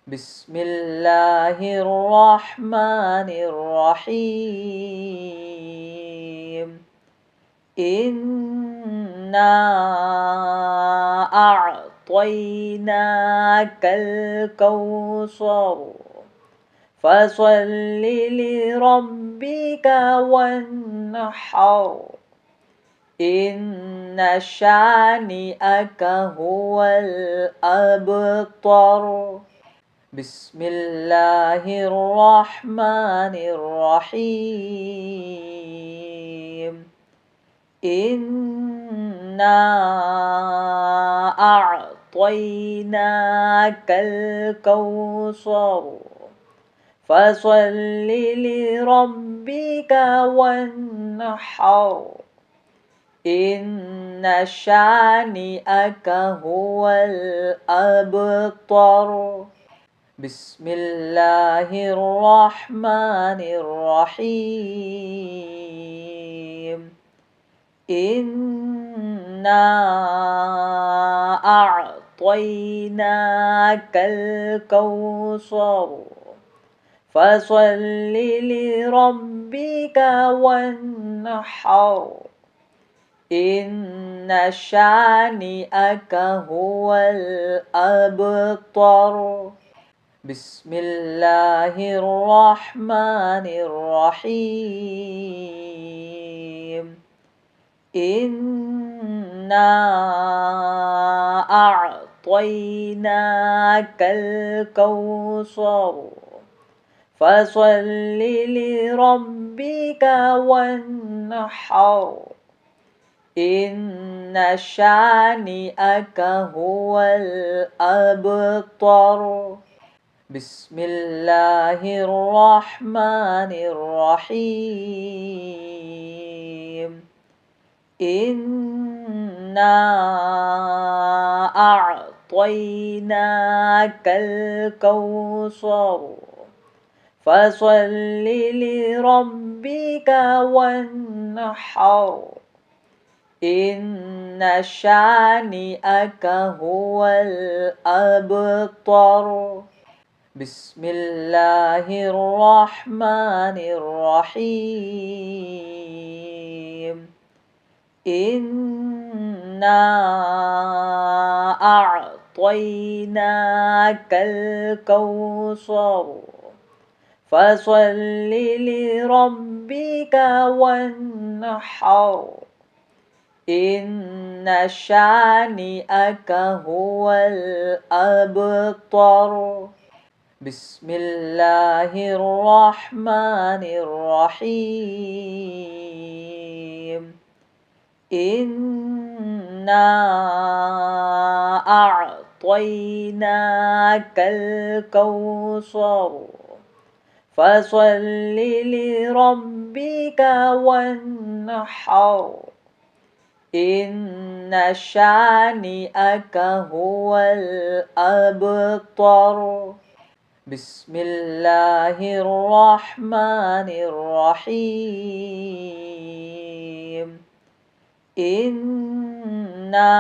بسم الله الرحمن الرحيم. إنا أعطيناك الكوثر فصل لربك وانحر إن شانئك هو الأبتر. بسم الله الرحمن الرحيم. إنا أعطيناك الكوثر فصل لربك وانحر إن شانئك هو الأبتر. بسم الله الرحمن الرحيم. إنا أعطيناك الكوثر فصل لربك وانحر إن شانئك هو الأبتر. بسم الله الرحمن الرحيم. إنا أعطيناك الكوثر فصل لربك وانحر إن شانئك هو الأبتر. بسم الله الرحمن الرحيم. إنا أعطيناك الكوثر فصل لربك وانحر إن شانئك هو الأبتر. بسم الله الرحمن الرحيم. إنا أعطيناك الكوثر فصل لربك وانحر إن شانئك هو الأبتر. بسم الله الرحمن الرحيم. إنا أعطيناك الكوثر فصل لربك وانحر إن شانئك هو الأبتر. بسم الله الرحمن الرحيم. إنا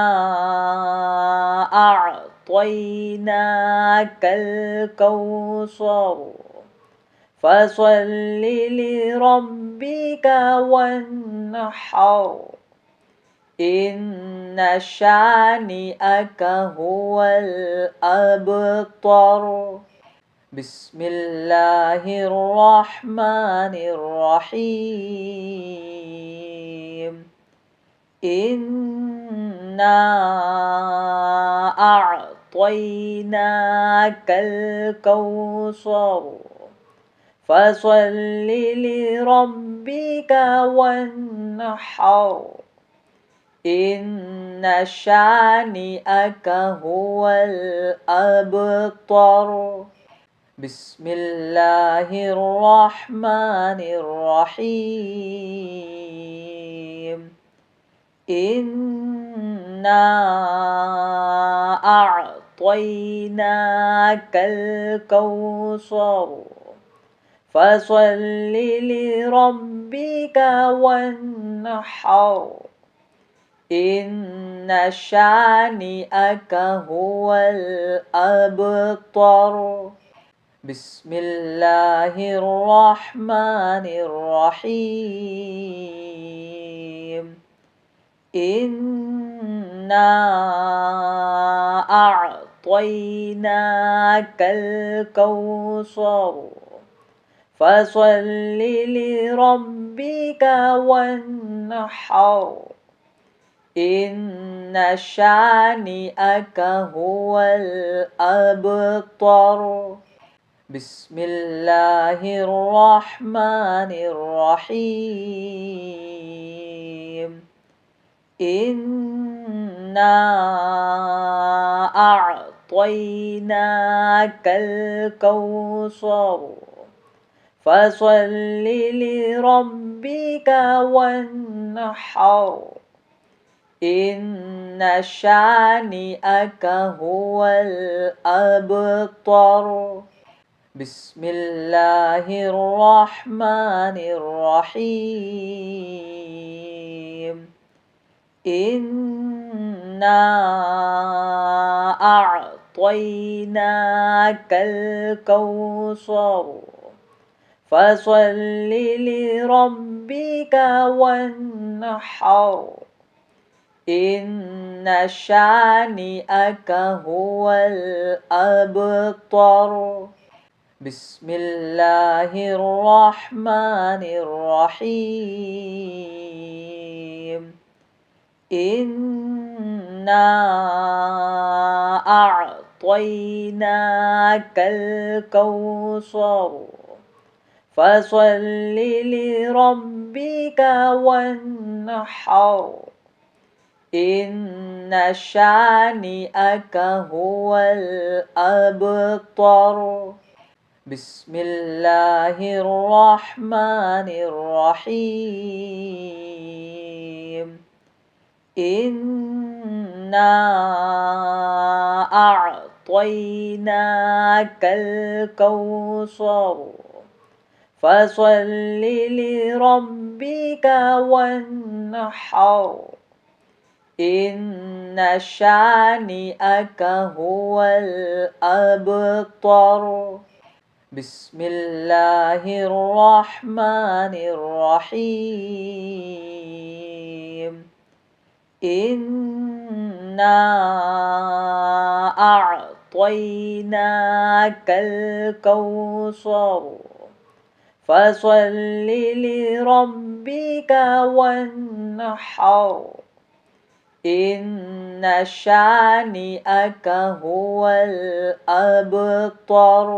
أعطيناك الكوثر فصل لربك وانحر إن شانئك هو الأبتر. بسم الله الرحمن الرحيم. إنا أعطيناك الكوثر فصل لربك وانحر إن شانئك هو الأبتر. بسم الله الرحمن الرحيم. إنا أعطيناك الكوثر فصل لربك وانحر إن شانئك هو الأبتر. بسم الله الرحمن الرحيم. إنا أعطيناك الكوثر فصل لربك وانحر. إن شانئك هو الأبتر. بسم الله الرحمن الرحيم. إنا أعطيناك الكوثر فصل لربك وانحر. إن شانئك هو الأبتر. بسم الله الرحمن الرحيم. إنا أعطيناك الكوثر فصل لربك وانحر. إن شانئك هو الأبتر. بسم الله الرحمن الرحيم. إنا أعطيناك الكوثر فصل لربك وانحر. إن شانئك هو الأبتر. بسم الله الرحمن الرحيم. إنا أعطيناك الكوثر فصل لربك وانحر. إن شانئك هو الأبتر. بسم الله الرحمن الرحيم. إنا أعطيناك الكوثر فصل لربك وانحر. إن شانئك هو الأبتر.